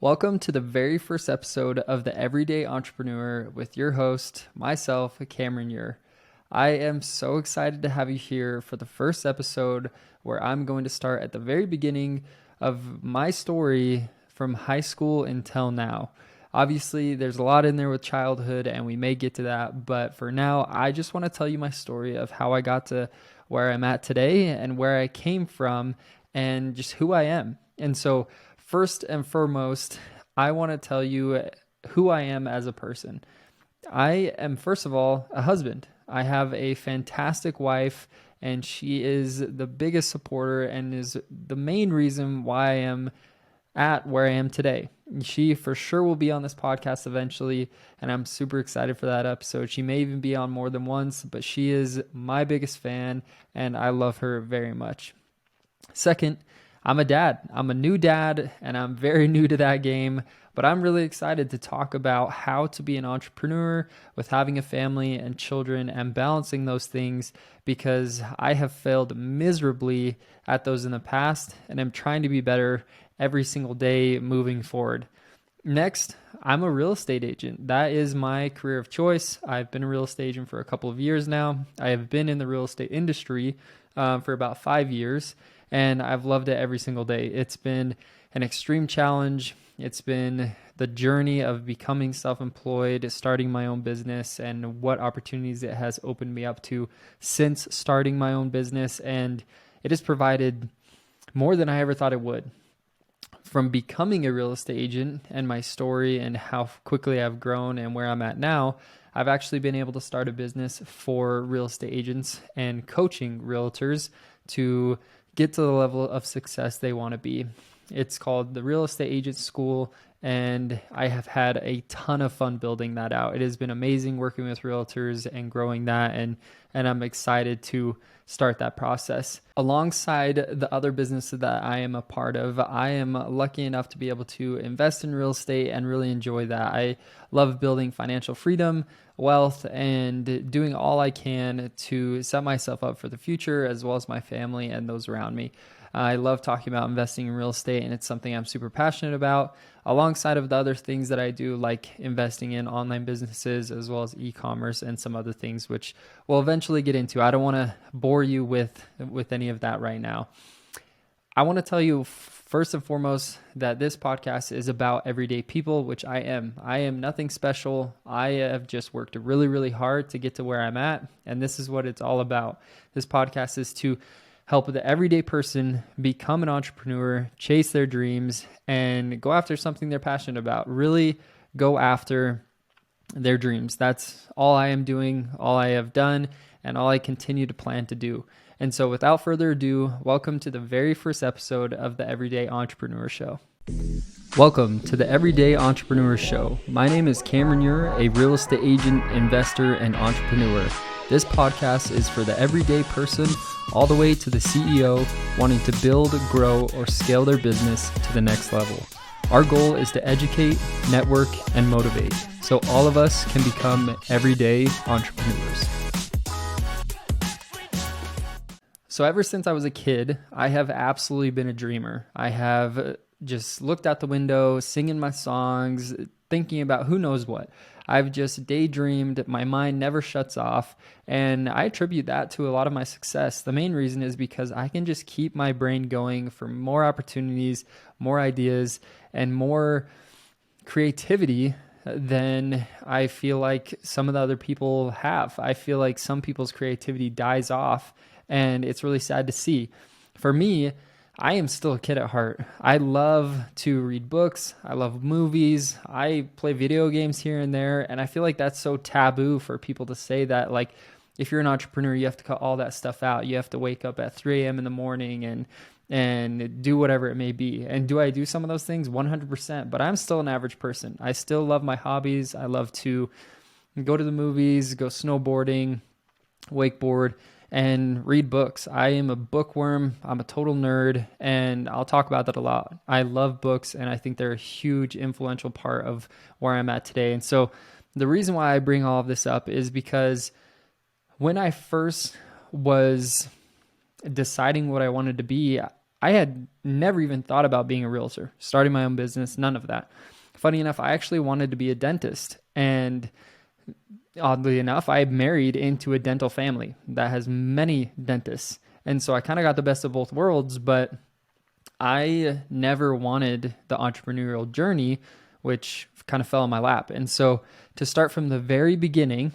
Welcome to the very first episode of The Everyday Entrepreneur with your host, myself, Cameron Ure. I am so excited to have you here for the first episode where I'm going to start at the very beginning of my story from high school until now. Obviously, there's a lot in there with childhood and we may get to that, but for now, I just want to tell you my story of how I got to where I'm at today and where I came from and just who I am. And so first and foremost, I want to tell you who I am as a person. I am, first of all, a husband. I have a fantastic wife, and she is the biggest supporter and is the main reason why I am at where I am today. She for sure will be on this podcast eventually, and I'm super excited for that episode. She may even be on more than once, but she is my biggest fan, and I love her very much. Second, I'm a dad. I'm a new dad, and I'm very new to that game, but I'm really excited to talk about how to be an entrepreneur with having a family and children and balancing those things, because I have failed miserably at those in the past, and I'm trying to be better every single day moving forward. Next, I'm a real estate agent. That is my career of choice. I've been a real estate agent for a couple of years now. I have been in the real estate industry for about 5 years, and I've loved it every single day. It's been an extreme challenge. It's been the journey of becoming self-employed, starting my own business, and what opportunities it has opened me up to since starting my own business. And it has provided more than I ever thought it would. From becoming a real estate agent and my story and how quickly I've grown and where I'm at now, I've actually been able to start a business for real estate agents and coaching realtors to get to the level of success they want to be. It's called the Real Estate Agent School, and I have had a ton of fun building that out. It has been amazing working with realtors and growing that, and I'm excited to start that process. Alongside the other businesses that I am a part of, I am lucky enough to be able to invest in real estate and really enjoy that. I love building financial freedom, wealth, and doing all I can to set myself up for the future, as well as my family and those around me. I love talking about investing in real estate, and it's something I'm super passionate about, alongside of the other things that I do, like investing in online businesses, as well as e-commerce and some other things, which we'll eventually get into. I don't want to bore you with any of that right now. I want to tell you first and foremost that this podcast is about everyday people, which I am. I am nothing special. I have just worked really, really hard to get to where I'm at, and this is what it's all about. This podcast is to help the everyday person become an entrepreneur, chase their dreams, and go after something they're passionate about. Really go after their dreams. That's all I am doing, all I have done, and all I continue to plan to do. And so without further ado, welcome to the very first episode of the Everyday Entrepreneur Show. Welcome to the Everyday Entrepreneur Show. My name is Cameron Ure, a real estate agent, investor, and entrepreneur. This podcast is for the everyday person all the way to the CEO wanting to build, grow, or scale their business to the next level. Our goal is to educate, network, and motivate so all of us can become everyday entrepreneurs. So ever since I was a kid, I have absolutely been a dreamer. I have just looked out the window, singing my songs, thinking about who knows what. I've just daydreamed. My mind never shuts off. And I attribute that to a lot of my success. The main reason is because I can just keep my brain going for more opportunities, more ideas, and more creativity than I feel like some of the other people have. I feel like some people's creativity dies off, and it's really sad to see. For me, I am still a kid at heart. I love to read books. I love movies. I play video games here and there. And I feel like that's so taboo for people to say that, like, if you're an entrepreneur, you have to cut all that stuff out. You have to wake up at 3 a.m. in the morning and do whatever it may be. And do I do some of those things? 100%. But I'm still an average person. I still love my hobbies. I love to go to the movies, go snowboarding, wakeboard, and read books. I am a bookworm. I'm a total nerd, and I'll talk about that a lot. I love books, and I think they're a huge influential part of where I'm at today. And so the reason why I bring all of this up is because when I first was deciding what I wanted to be, I had never even thought about being a realtor, starting my own business, none of that. Funny enough, I actually wanted to be a dentist. And oddly enough, I married into a dental family that has many dentists. And so I kind of got the best of both worlds, but I never wanted the entrepreneurial journey, which kind of fell in my lap. And so to start from the very beginning,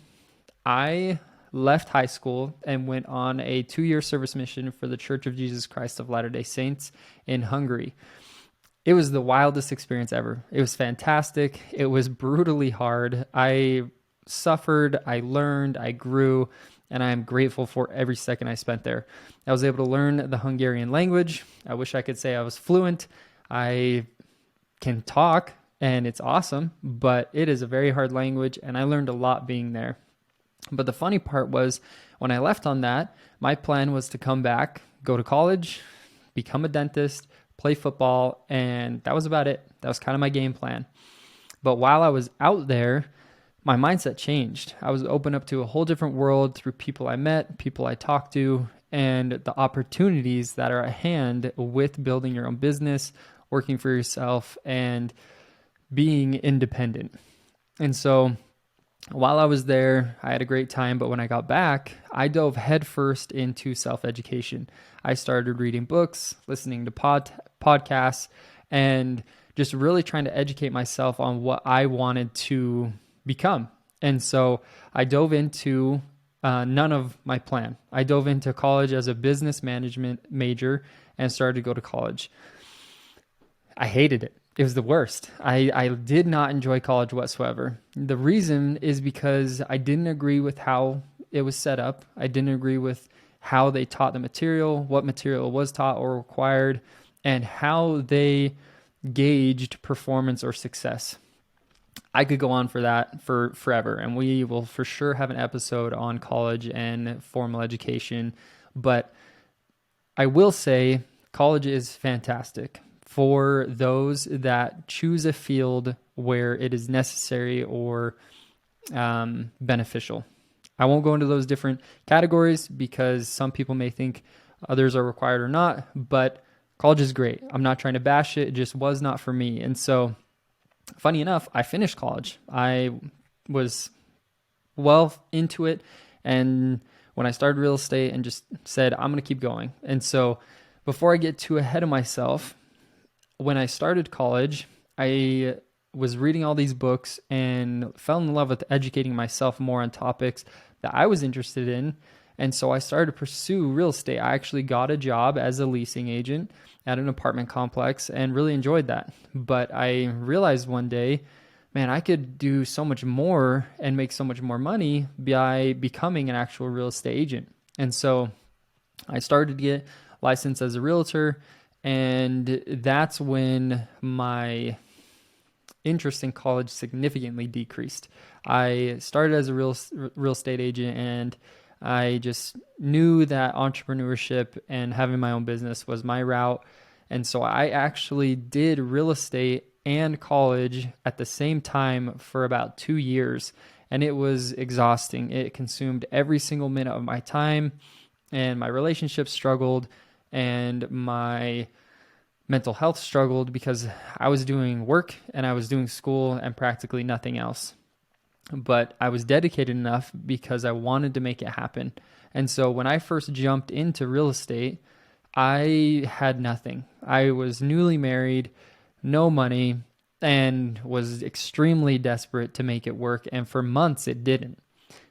I left high school and went on a 2-year service mission for the Church of Jesus Christ of Latter-day Saints in Hungary. It was the wildest experience ever. It was fantastic. It was brutally hard. I suffered, I learned, I grew, and I am grateful for every second I spent there. I was able to learn the Hungarian language. I wish I could say I was fluent. I can talk, and it's awesome, but it is a very hard language, and I learned a lot being there. But the funny part was when I left on that, my plan was to come back, go to college, become a dentist, play football, and that was about it. That was kind of my game plan. But while I was out there, my mindset changed. I was open up to a whole different world through people I met, people I talked to, and the opportunities that are at hand with building your own business, working for yourself, and being independent. And so while I was there, I had a great time, but when I got back, I dove headfirst into self-education. I started reading books, listening to podcasts, and just really trying to educate myself on what I wanted to become. And so I dove into none of my plan. I dove into college as a business management major and started to go to college. I hated it. It was the worst. I did not enjoy college whatsoever. The reason is because I didn't agree with how it was set up. I didn't agree with how they taught the material, what material was taught or required, and how they gauged performance or success. I could go on for that for forever, and we will for sure have an episode on college and formal education. But I will say college is fantastic for those that choose a field where it is necessary or beneficial. I won't go into those different categories because some people may think others are required or not, but college is great. I'm not trying to bash it. It just was not for me. And so, funny enough, I finished college. I was well into it. And when I started real estate and just said, I'm going to keep going. And so before I get too ahead of myself, when I started college, I was reading all these books and fell in love with educating myself more on topics that I was interested in. And so I started to pursue real estate. I actually got a job as a leasing agent at an apartment complex and really enjoyed that. But I realized one day, man, I could do so much more and make so much more money by becoming an actual real estate agent. And so I started to get licensed as a realtor. And that's when my interest in college significantly decreased. I started as a real estate agent, and I just knew that entrepreneurship and having my own business was my route. And so I actually did real estate and college at the same time for about 2 years. And it was exhausting. It consumed every single minute of my time, and my relationship struggled, and my mental health struggled because I was doing work and I was doing school and practically nothing else. But I was dedicated enough because I wanted to make it happen. And so when I first jumped into real estate, I had nothing. I was newly married, no money, and was extremely desperate to make it work. And for months, it didn't.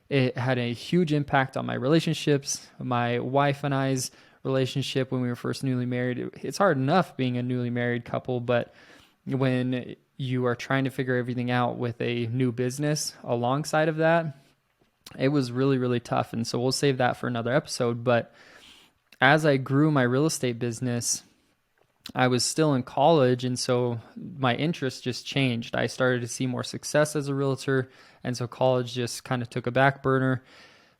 It had a huge impact on my relationships, my wife and I's relationship when we were first newly married. It's hard enough being a newly married couple, but when you are trying to figure everything out with a new business alongside of that, it was really, really tough. And so we'll save that for another episode. But as I grew my real estate business, I was still in college, and so my interest just changed. I started to see more success as a realtor, and so college just kind of took a back burner.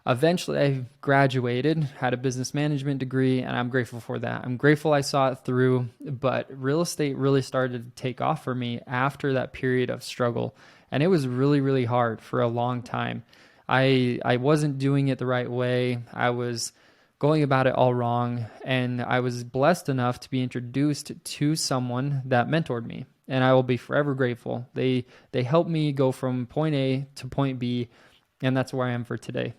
Eventually, I graduated, had a business management degree, and I'm grateful for that. I'm grateful I saw it through, but real estate really started to take off for me after that period of struggle, and it was really, really hard for a long time. I wasn't doing it the right way. I was going about it all wrong. And I was blessed enough to be introduced to someone that mentored me. And I will be forever grateful. They helped me go from point A to point B, and that's where I am for today.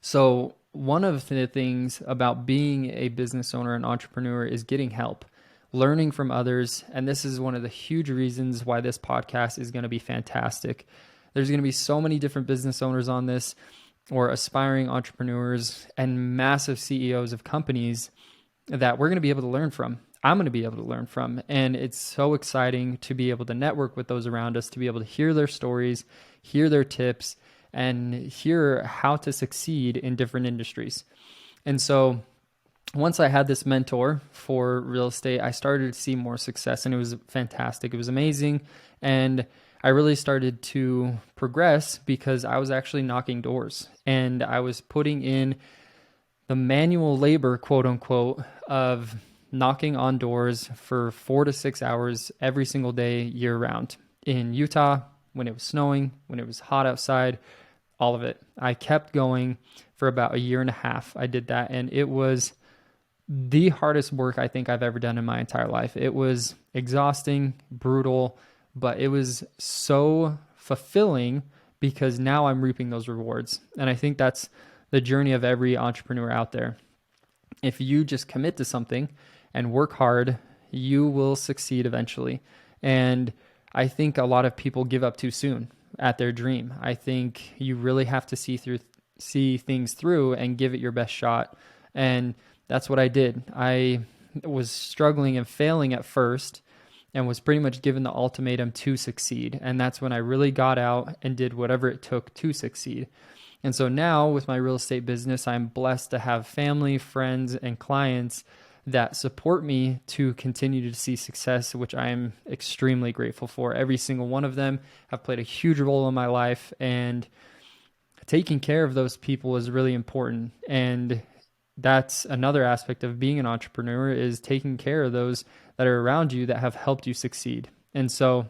So one of the things about being a business owner and entrepreneur is getting help, learning from others. And this is one of the huge reasons why this podcast is going to be fantastic. There's going to be so many different business owners on this, or aspiring entrepreneurs and massive CEOs of companies that we're going to be able to learn from. I'm going to be able to learn from. And it's so exciting to be able to network with those around us, to be able to hear their stories, hear their tips, and hear how to succeed in different industries. And so once I had this mentor for real estate, I started to see more success, and it was fantastic. It was amazing. And I really started to progress because I was actually knocking doors, and I was putting in the manual labor, quote unquote, of knocking on doors for 4 to 6 hours every single day, year round. In Utah, when it was snowing, when it was hot outside, all of it. I kept going for about a year and a half. I did that, and it was the hardest work I think I've ever done in my entire life. It was exhausting, brutal, but it was so fulfilling because now I'm reaping those rewards. And I think that's the journey of every entrepreneur out there. If you just commit to something and work hard, you will succeed eventually. And I think a lot of people give up too soon at their dream. I think you really have to see things through and give it your best shot. And that's what I did. I was struggling and failing at first, and was pretty much given the ultimatum to succeed. And that's when I really got out and did whatever it took to succeed. And so now with my real estate business, I'm blessed to have family, friends, and clients that support me to continue to see success, which I am extremely grateful for. Every single one of them have played a huge role in my life, and taking care of those people is really important. And that's another aspect of being an entrepreneur, is taking care of those that are around you that have helped you succeed. And so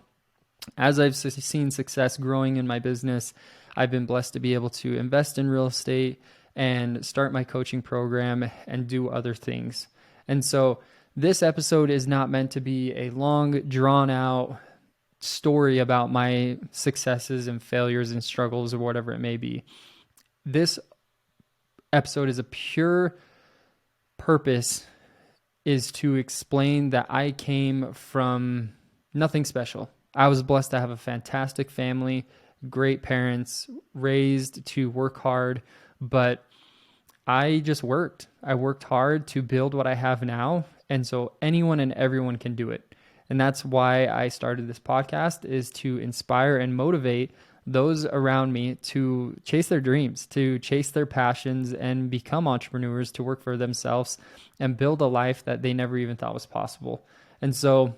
as I've seen success growing in my business, I've been blessed to be able to invest in real estate and start my coaching program and do other things. And so this episode is not meant to be a long, drawn out story about my successes and failures and struggles or whatever it may be. This episode is a pure purpose is to explain that I came from nothing special. I was blessed to have a fantastic family, great parents, raised to work hard, but I just worked. I worked hard to build what I have now. And so anyone and everyone can do it. And that's why I started this podcast, is to inspire and motivate those around me to chase their dreams, to chase their passions, and become entrepreneurs, to work for themselves and build a life that they never even thought was possible. And so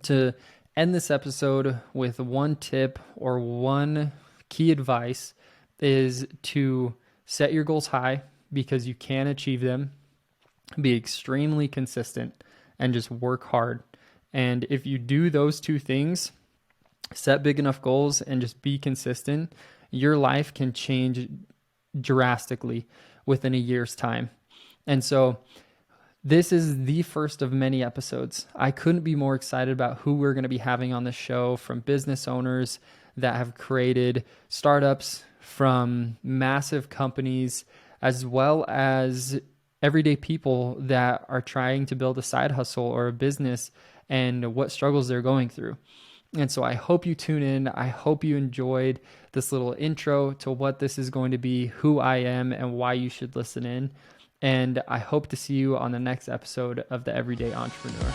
to end this episode with one tip or one key advice is to set your goals high, because you can achieve them, be extremely consistent, and just work hard. And if you do those two things, set big enough goals and just be consistent, your life can change drastically within a year's time. And so this is the first of many episodes. I couldn't be more excited about who we're going to be having on the show, from business owners that have created startups, from massive companies, as well as everyday people that are trying to build a side hustle or a business and what struggles they're going through. And so I hope you tune in. I hope you enjoyed this little intro to what this is going to be, who I am, and why you should listen in. And I hope to see you on the next episode of The Everyday Entrepreneur.